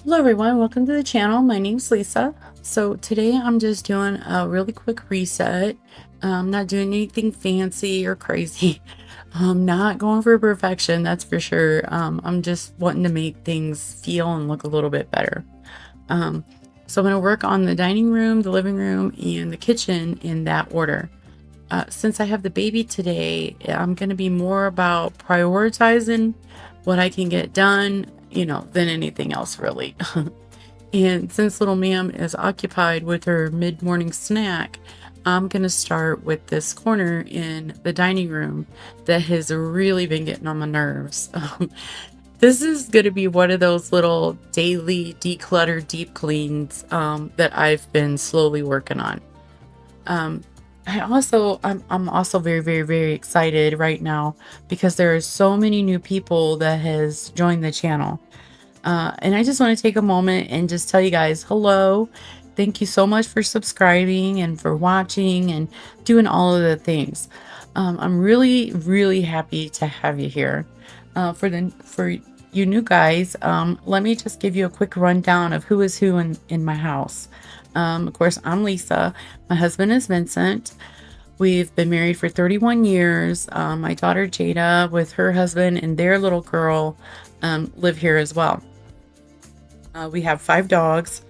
Hello everyone, welcome to the channel. My name's Lisa. So today I'm just doing a really quick reset. Not doing anything fancy or crazy. Not going for perfection, that's for sure. I'm just wanting to make things feel and look a little bit better. Um, so I'm going to work on the dining room, the living room, and the kitchen in that order. Since I have the baby today, I'm going to be more about prioritizing what I can get done, than anything else really. And since little ma'am is occupied with her mid-morning snack, I'm going to start with this corner in the dining room that has really been getting on my nerves. This is going to be one of those little daily declutter deep cleans that I've been slowly working on. Um, I'm also very, very, very excited right now because there are so many new people that has joined the channel. And I just want to take a moment and just tell you guys hello. Thank you so much for subscribing and for watching and doing all of the things. I'm really, really happy to have you here. For you new guys, let me just give you a quick rundown of who is who in my house. Of course, I'm Lisa. My husband is Vincent. We've been married for 31 years. My daughter Jada with her husband and their little girl live here as well. We have 5 dogs,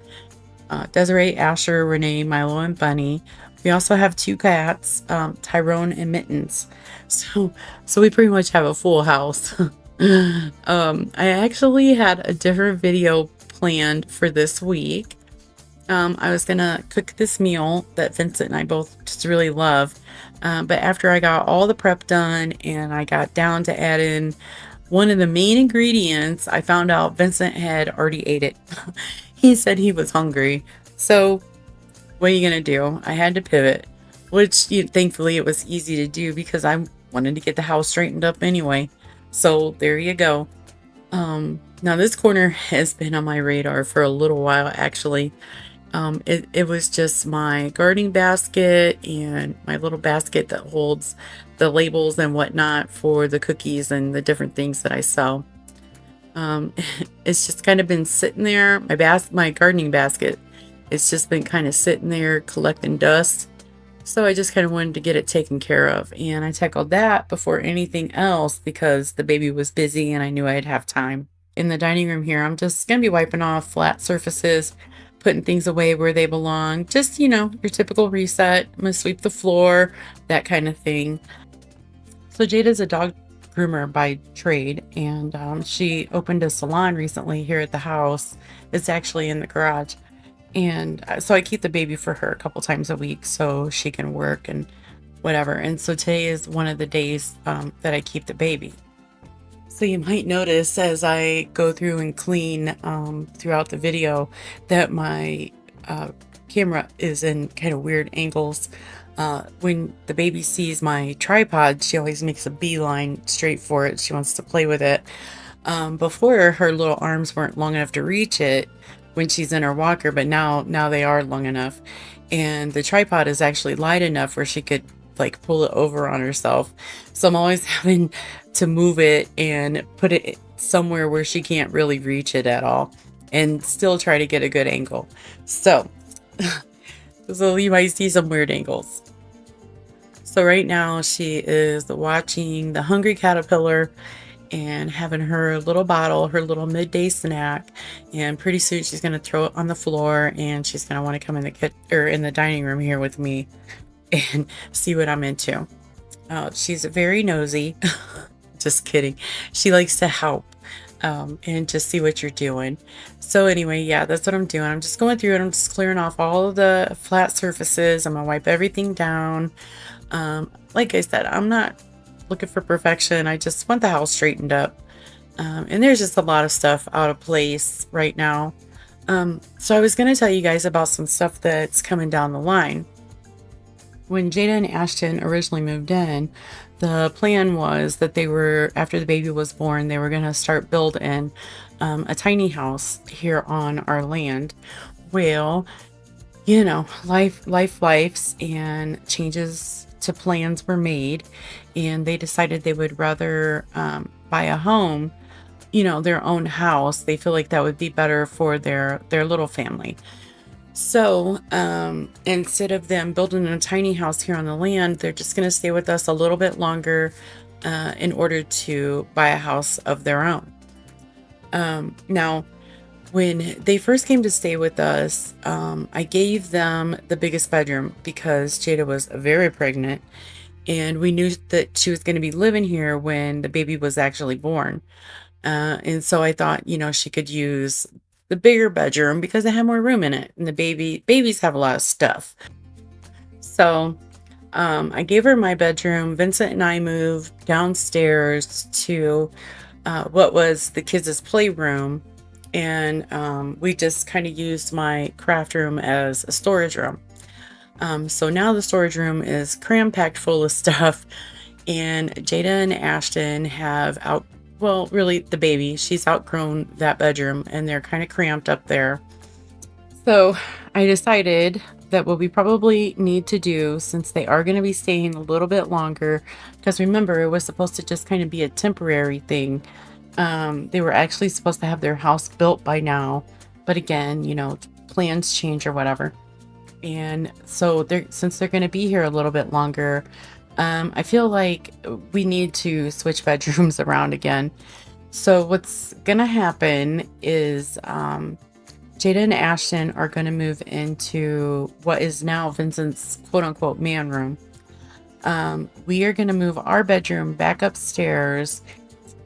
Desiree, Asher, Renee, Milo, and Bunny. We also have 2 cats, Tyrone and Mittens. So we pretty much have a full house. I actually had a different video planned for this week. I was gonna cook this meal that Vincent and I both just really love. But after I got all the prep done and I got down to add in one of the main ingredients, I found out Vincent had already ate it. He said he was hungry. So what are you gonna do? I had to pivot, which thankfully it was easy to do because I wanted to get the house straightened up anyway. So there you go. Now this corner has been on my radar for a little while actually. It was just my gardening basket and my little basket that holds the labels and whatnot for the cookies and the different things that I sell. Um, it's just kind of been sitting there. My gardening basket, it's just been kind of sitting there collecting dust. So I just kind of wanted to get it taken care of. And I tackled that before anything else because the baby was busy and I knew I'd have time. In the dining room here, I'm just going to be wiping off flat surfaces, putting things away where they belong. Just, your typical reset. I'm going to sweep the floor, that kind of thing. So Jada's a dog groomer by trade, and she opened a salon recently here at the house. It's actually in the garage. And so I keep the baby for her a couple times a week so she can work and whatever. And so today is one of the days that I keep the baby. So you might notice as I go through and clean throughout the video that my camera is in kind of weird angles. When the baby sees my tripod, she always makes a beeline straight for it. She wants to play with it. Before, her little arms weren't long enough to reach it when she's in her walker, but now they are long enough. And the tripod is actually light enough where she could like pull it over on herself. So I'm always having to move it and put it somewhere where she can't really reach it at all and still try to get a good angle. So you might see some weird angles. So right now she is watching the Hungry Caterpillar and having her little bottle, her little midday snack, and pretty soon she's going to throw it on the floor and she's going to want to come in in the dining room here with me and see what I'm into. She's very nosy. Just kidding. She likes to help and just see what you're doing. So anyway, yeah, that's what I'm doing. I'm just going through and I'm just clearing off all of the flat surfaces. I'm gonna wipe everything down. Like I said, I'm not looking for perfection. I just want the house straightened up. And there's just a lot of stuff out of place right now. So I was going to tell you guys about some stuff that's coming down the line. When Jada and Ashton originally moved in, the plan was that after the baby was born, they were going to start building a tiny house here on our land. Well, life's and changes to plans were made, and they decided they would rather buy a home, their own house. They feel like that would be better for their little family. So, instead of them building a tiny house here on the land, they're just going to stay with us a little bit longer in order to buy a house of their own. Now, when they first came to stay with us, I gave them the biggest bedroom because Jada was very pregnant, and we knew that she was going to be living here when the baby was actually born. And so I thought, she could use the bigger bedroom because it had more room in it, and the babies have a lot of stuff. So I gave her my bedroom. Vincent and I moved downstairs to what was the kids' playroom, and we just kind of used my craft room as a storage room. So now the storage room is cram packed full of stuff, and Jada and Ashton have well, really the baby, she's outgrown that bedroom, and they're kind of cramped up there. So I decided that what we probably need to do, since they are going to be staying a little bit longer, because remember, it was supposed to just kind of be a temporary thing. They were actually supposed to have their house built by now, but again, plans change or whatever. And so since they're going to be here a little bit longer, I feel like we need to switch bedrooms around again. So what's going to happen is Jada and Ashton are going to move into what is now Vincent's quote unquote man room. We are going to move our bedroom back upstairs,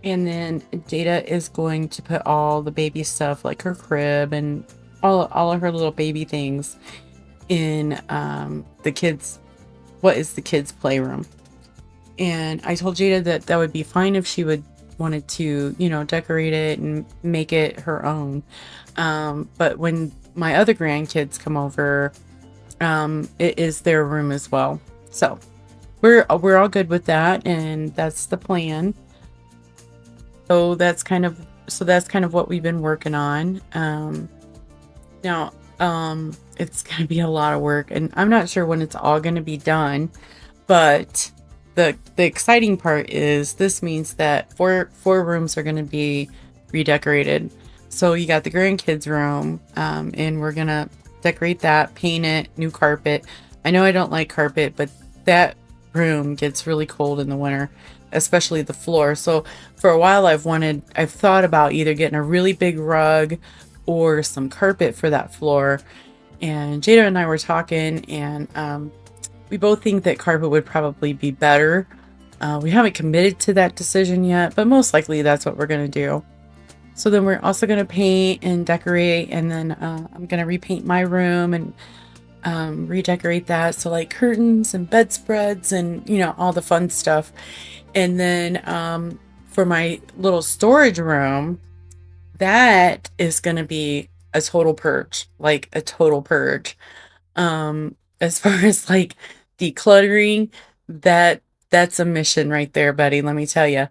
and then Jada is going to put all the baby stuff like her crib and all of her little baby things in what is the kids' playroom. And I told Jada that that would be fine if she wanted to, decorate it and make it her own. But when my other grandkids come over, it is their room as well. So we're all good with that, and that's the plan. So that's kind of what we've been working on. Now, it's going to be a lot of work, and I'm not sure when it's all going to be done, but the exciting part is this means that four rooms are going to be redecorated. So you got the grandkids room, and we're going to decorate that, paint it, new carpet. I know I don't like carpet, but that room gets really cold in the winter, especially the floor. So for a while I've thought about either getting a really big rug or some carpet for that floor. And Jada and I were talking, and we both think that carpet would probably be better. We haven't committed to that decision yet, but most likely that's what we're going to do. So then we're also going to paint and decorate, and then I'm going to repaint my room and redecorate that. So like curtains and bedspreads and, all the fun stuff. And then for my little storage room, that is going to be a total purge, like a total purge. As far as like decluttering, that's a mission right there, buddy. Let me tell you,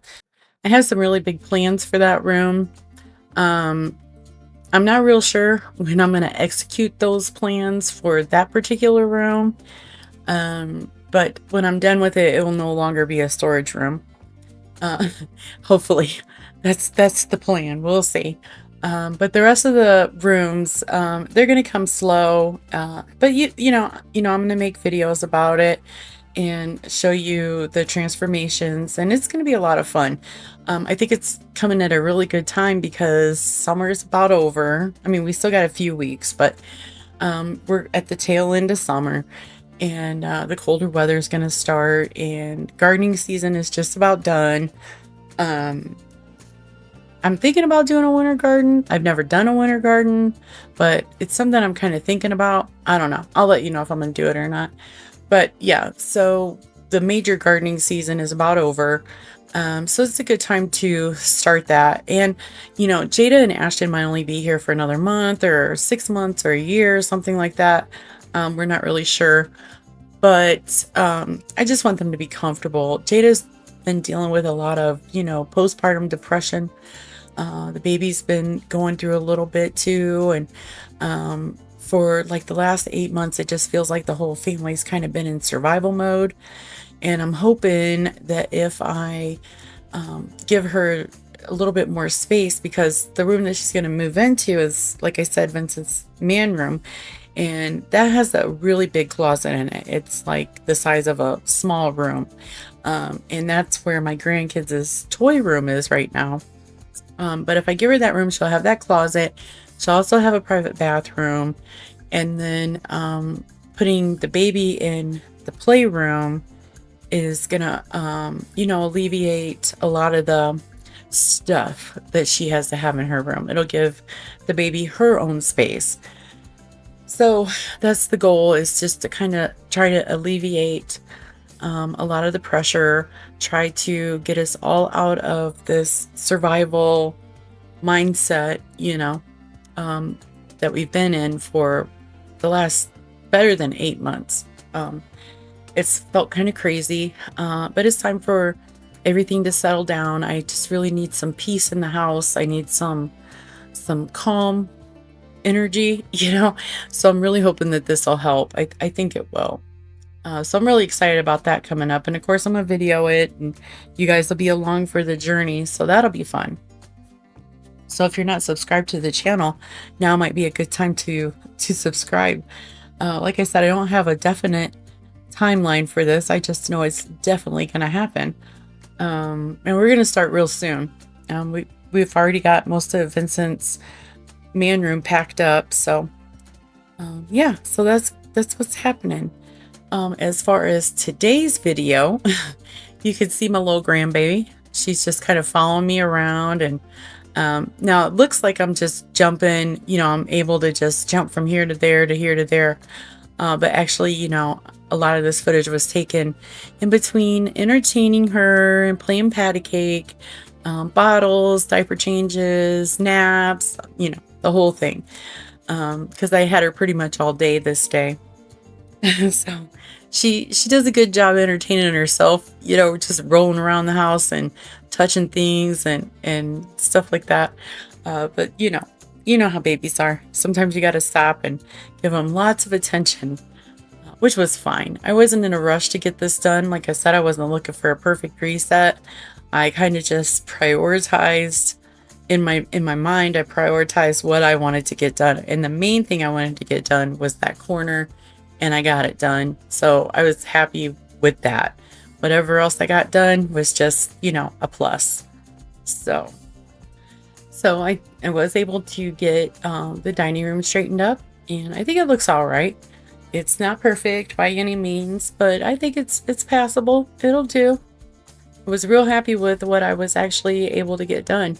I have some really big plans for that room. I'm not real sure when I'm going to execute those plans for that particular room. But when I'm done with it, it will no longer be a storage room. Hopefully that's the plan. We'll see. But the rest of the rooms, they're going to come slow. But I'm going to make videos about it and show you the transformations, and it's going to be a lot of fun. I think it's coming at a really good time because summer is about over. I mean, we still got a few weeks, but we're at the tail end of summer, and the colder weather is going to start, and gardening season is just about done. I'm thinking about doing a winter garden. I've never done a winter garden, but it's something I'm kind of thinking about. I don't know. I'll let you know if I'm going to do it or not. But yeah, so the major gardening season is about over. So it's a good time to start that. And, Jada and Ashton might only be here for another month or 6 months or a year, something like that. We're not really sure. But I just want them to be comfortable. Jada's been dealing with a lot of, postpartum depression. The baby's been going through a little bit too. And for like the last 8 months, it just feels like the whole family's kind of been in survival mode. And I'm hoping that if I give her a little bit more space because the room that she's going to move into is, like I said, Vincent's man room. And that has a really big closet in it. It's like the size of a small room. And that's where my grandkids' toy room is right now. But if I give her that room, she'll have that closet. She'll also have a private bathroom. And then putting the baby in the playroom is gonna, alleviate a lot of the stuff that she has to have in her room. It'll give the baby her own space. So that's the goal, is just to kind of try to alleviate a lot of the pressure, try to get us all out of this survival mindset, that we've been in for the last better than 8 months. It's felt kind of crazy, but it's time for everything to settle down. I just really need some peace in the house. I need some calm energy, so I'm really hoping that this will help. I think it will. So I'm really excited about that coming up. And of course, I'm going to video it and you guys will be along for the journey. So that'll be fun. So if you're not subscribed to the channel, now might be a good time to subscribe. Like I said, I don't have a definite timeline for this. I just know it's definitely going to happen. And we're going to start real soon. We've already got most of Vincent's man room packed up. So yeah, so that's what's happening. As far as today's video, you can see my little grandbaby. She's just kind of following me around, and now it looks like I'm just jumping, I'm able to just jump from here to there to here to there. But actually, a lot of this footage was taken in between entertaining her and playing patty cake, bottles, diaper changes, naps, the whole thing. Because I had her pretty much all day this day. So she does a good job entertaining herself, just rolling around the house and touching things and stuff like that. But you know how babies are. Sometimes you got to stop and give them lots of attention, which was fine. I wasn't in a rush to get this done. Like I said, I wasn't looking for a perfect reset. I kind of just prioritized in my mind. I prioritized what I wanted to get done. And the main thing I wanted to get done was that corner, and I got it done. So I was happy with that. Whatever else I got done was just, a plus. So I was able to get the dining room straightened up, and I think it looks all right. It's not perfect by any means, but I think it's passable. It'll do. I was real happy with what I was actually able to get done.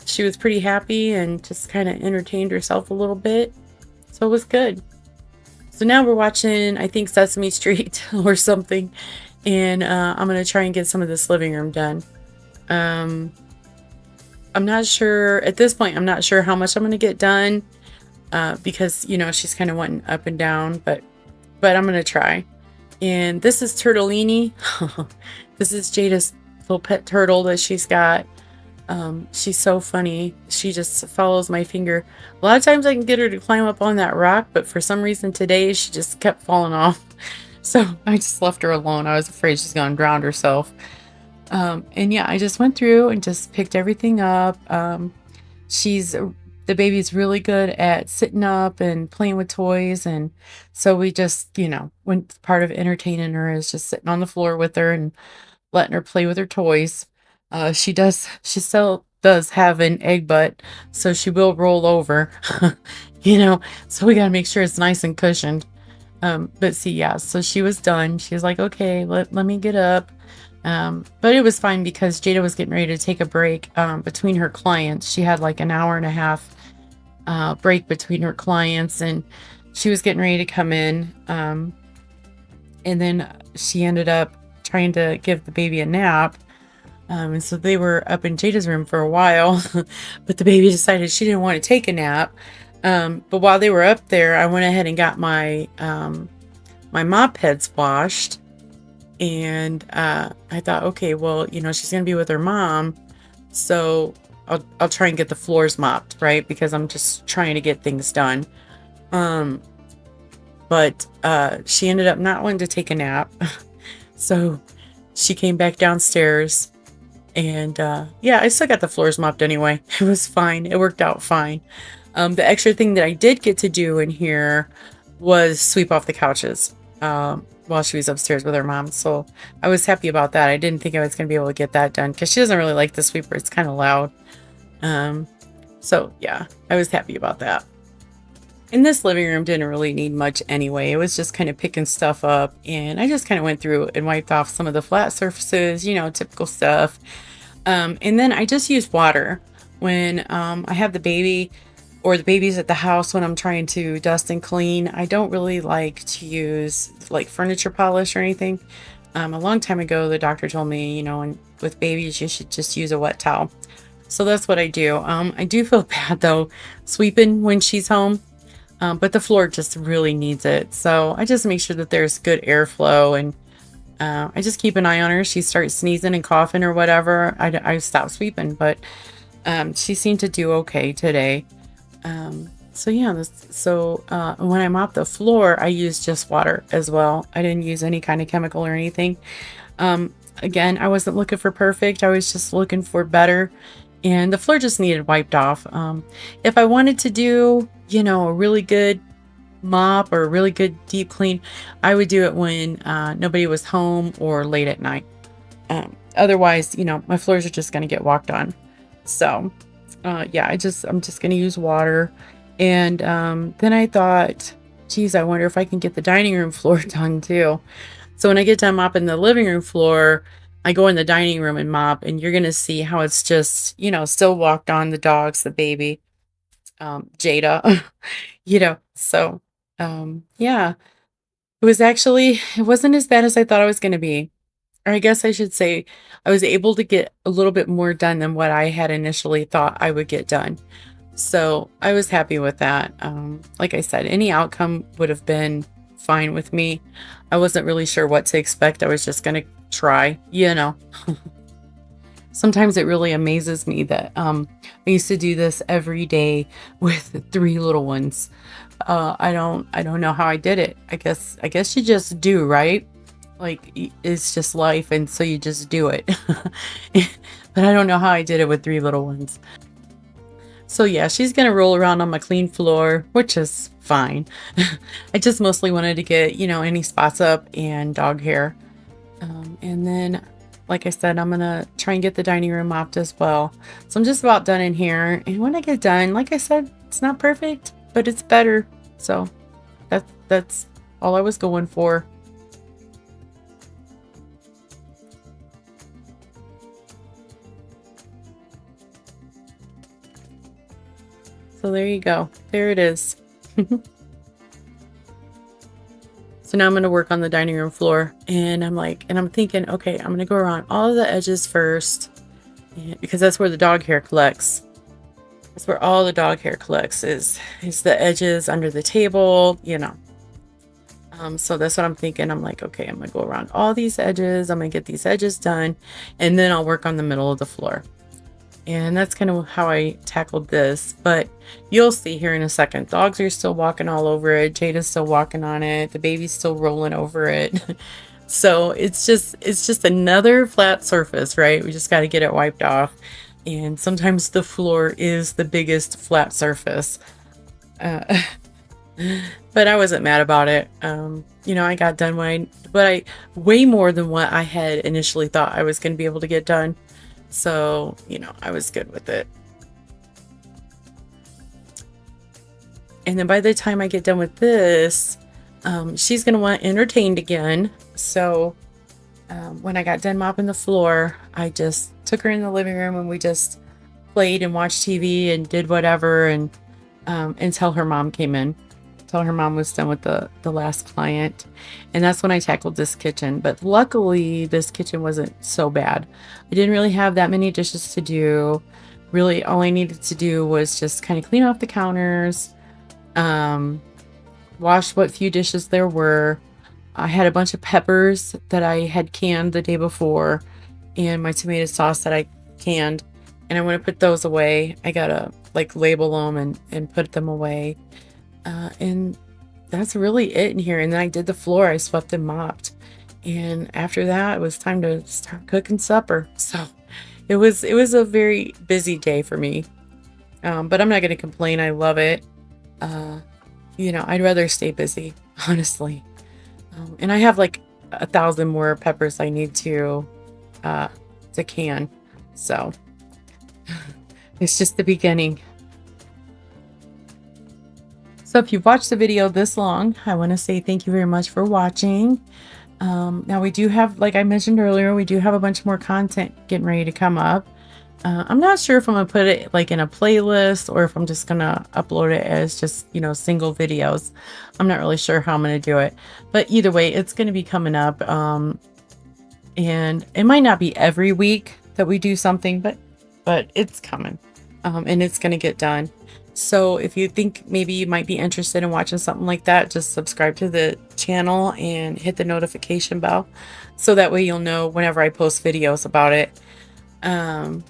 She was pretty happy and just kind of entertained herself a little bit. So it was good. So now we're watching, I think, Sesame Street or something. And I'm going to try and get some of this living room done. I'm not sure, at this point, I'm not sure how much I'm going to get done. Because, she's kind of wanting up and down. But I'm going to try. And this is Turtellini. This is Jada's little pet turtle that she's got. She's so funny. She just follows my finger. A lot of times I can get her to climb up on that rock, but for some reason today she just kept falling off. So I just left her alone. I was afraid she's gonna drown herself. And yeah, I just went through and just picked everything up. The baby's really good at sitting up and playing with toys, and so we just, when part of entertaining her is just sitting on the floor with her and letting her play with her toys. She still does have an egg butt, so she will roll over, so we got to make sure it's nice and cushioned. But see, yeah, so she was done. She was like, okay, let me get up. But it was fine because Jada was getting ready to take a break, between her clients. She had like an hour and a half, break between her clients, and she was getting ready to come in. And then she ended up trying to give the baby a nap. And so they were up in Jada's room for a while, but the baby decided she didn't want to take a nap. But while they were up there, I went ahead and got my mop heads washed. And I thought, okay, well, she's going to be with her mom. So I'll try and get the floors mopped, right? Because I'm just trying to get things done. But she ended up not wanting to take a nap. So she came back downstairs And yeah, I still got the floors mopped anyway. It was fine. It worked out fine. The extra thing that I did get to do in here was sweep off the couches while she was upstairs with her mom. So I was happy about that. I didn't think I was going to be able to get that done because she doesn't really like the sweeper. It's kind of loud. Um, so yeah, I was happy about that. And this living room didn't really need much anyway. It was just kind of picking stuff up, and I just kind of went through and wiped off some of the flat surfaces, you know, typical stuff. And then I just use water when I have the baby or the baby's at the house. When I'm trying to dust and clean, I don't really like to use like furniture polish or anything. A long time ago, the doctor told me, you know, and with babies, you should just use a wet towel. So that's what I do. I do feel bad though, sweeping when she's home, but the floor just really needs it. So I just make sure that there's good airflow, and I just keep an eye on her. She starts sneezing and coughing or whatever, I stop sweeping, but she seemed to do okay today. So yeah, when I mop the floor, I use just water as well. I didn't use any kind of chemical or anything. Again, I wasn't looking for perfect. I was just looking for better. And the floor just needed wiped off. If I wanted to do, you know, a really good mop or a really good deep clean, I would do it when nobody was home or late at night. Otherwise, you know, my floors are just going to get walked on. So yeah, I'm just going to use water. And then I thought, geez, I wonder if I can get the dining room floor done too. So when I get done mopping the living room floor, I go in the dining room and mop, and you're going to see how it's just, you know, still walked on, the dogs, the baby, Jada, you know. So yeah, it wasn't as bad as I thought it was going to be. Or I guess I should say I was able to get a little bit more done than what I had initially thought I would get done. So I was happy with that. Like I said, any outcome would have been fine with me. I wasn't really sure what to expect. I was just going to try, you know. Sometimes it really amazes me that I used to do this every day with three little ones. I don't know how I did it. I guess you just do, right? Like it's just life, and so you just do it. But I don't know how I did it with three little ones. So yeah, she's gonna roll around on my clean floor, which is fine. I just mostly wanted to get, you know, any spots up and dog hair. And then, like I said, I'm gonna try and get the dining room mopped as well. So I'm just about done in here. And when I get done, like I said, it's not perfect, but it's better. So that's all I was going for. So there you go. There it is. So now I'm going to work on the dining room floor, and I'm thinking, okay, I'm going to go around all of the edges first, because that's where the dog hair collects. That's where all the dog hair collects is the edges under the table, you know. So that's what I'm thinking. I'm like, okay, I'm going to go around all these edges. I'm going to get these edges done, and then I'll work on the middle of the floor. And that's kind of how I tackled this, but you'll see here in a second. Dogs are still walking all over it. Jada's still walking on it. The baby's still rolling over it. So it's just another flat surface, right? We just got to get it wiped off. And sometimes the floor is the biggest flat surface. But I wasn't mad about it. You know, I got done way more than what I had initially thought I was going to be able to get done. So, you know, I was good with it. And then by the time I get done with this, she's going to want entertained again. So when I got done mopping the floor, I just took her in the living room, and we just played and watched TV and did whatever, and until her mom came in. Until her mom was done with the last client. And that's when I tackled this kitchen. But luckily, this kitchen wasn't so bad. I didn't really have that many dishes to do. Really, all I needed to do was just kind of clean off the counters, wash what few dishes there were. I had a bunch of peppers that I had canned the day before, and my tomato sauce that I canned. And I want to put those away. I gotta like label them and put them away. And that's really it in here. And then I did the floor. I swept and mopped. And after that, it was time to start cooking supper. So It was a very busy day for me. But I'm not going to complain. I love it. Uh, I'd rather stay busy, honestly. And I have like 1,000 more peppers I need uh, to can. So it's just the beginning. So if you've watched the video this long, I want to say thank you very much for watching. Now we do have, like I mentioned earlier, we do have a bunch more content getting ready to come up. I'm not sure if I'm gonna put it like in a playlist or if I'm just gonna upload it as just, single videos. I'm not really sure how I'm gonna do it, but either way, it's gonna be coming up. And it might not be every week that we do something, but it's coming, and it's gonna get done. So if you think maybe you might be interested in watching something like that, just subscribe to the channel and hit the notification bell, so that way you'll know whenever I post videos about it. Um,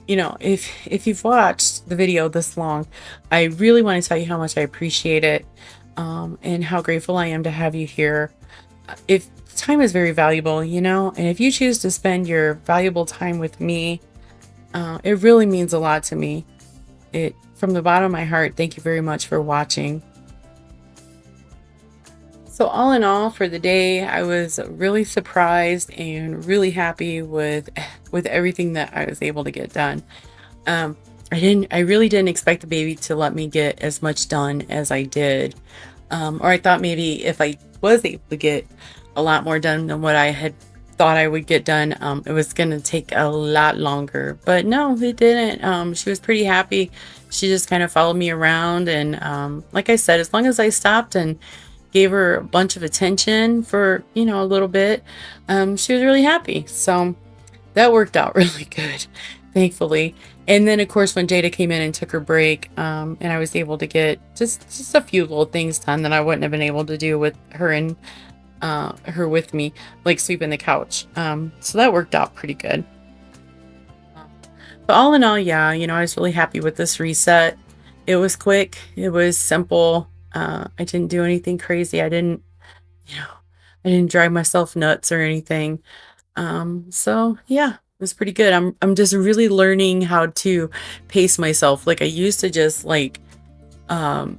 if you've watched the video this long, I really want to tell you how much I appreciate it, and how grateful I am to have you here. If time is very valuable, and if you choose to spend your valuable time with me, it really means a lot to me. It From the bottom of my heart, thank you very much for watching. So all in all, for the day, I was really surprised and really happy with everything that I was able to get done. Um, I really didn't expect the baby to let me get as much done as I did. Or I thought maybe if I was able to get a lot more done than what I had thought I would get done, it was going to take a lot longer. But no, it didn't. She was pretty happy. She just kind of followed me around. And like I said, as long as I stopped and gave her a bunch of attention for, a little bit, she was really happy. So that worked out really good, thankfully. And then, of course, when Jada came in and took her break, and I was able to get just a few little things done that I wouldn't have been able to do with her and her with me, like sweeping the couch. So that worked out pretty good. But all in all, yeah, I was really happy with this reset. It was quick. It was simple. I didn't do anything crazy. You know, I didn't drive myself nuts or anything. So yeah, it was pretty good. I'm just really learning how to pace myself. Like I used to just um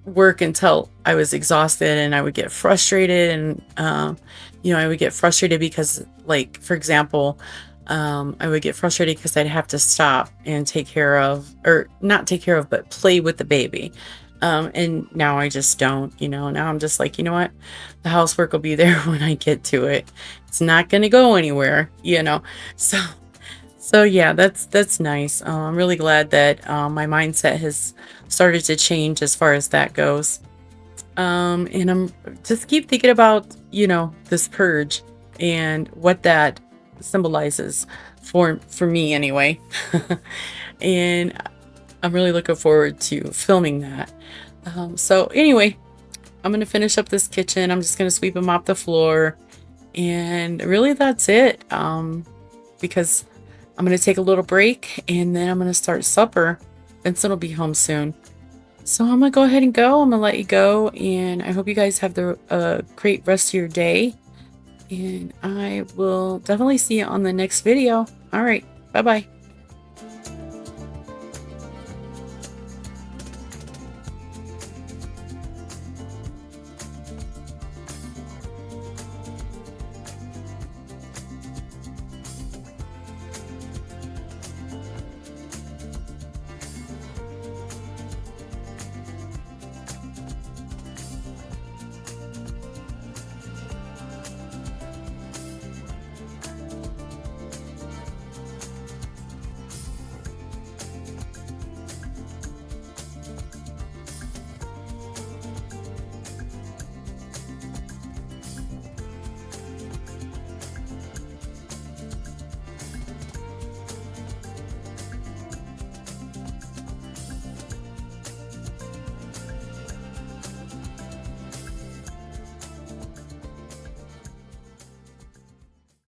work until I was exhausted, and I would get frustrated, and I would get frustrated because, like, for example, I would get frustrated because I'd have to stop and take care of, or not take care of, but play with the baby. And now I just don't, now I'm just like, you know what? The housework will be there when I get to it. It's not going to go anywhere, So, so yeah, that's nice. I'm really glad that my mindset has started to change as far as that goes. And I'm just keep thinking about, this purge and what that symbolizes for me anyway. And I'm really looking forward to filming that. So anyway, I'm going to finish up this kitchen. I'm just going to sweep and mop the floor. And really that's it. Because I'm going to take a little break and then I'm going to start supper. Vincent will be home soon. So I'm going to go ahead and go. I'm going to let you go. And I hope you guys have the great rest of your day. And I will definitely see you on the next video. All right. Bye-bye.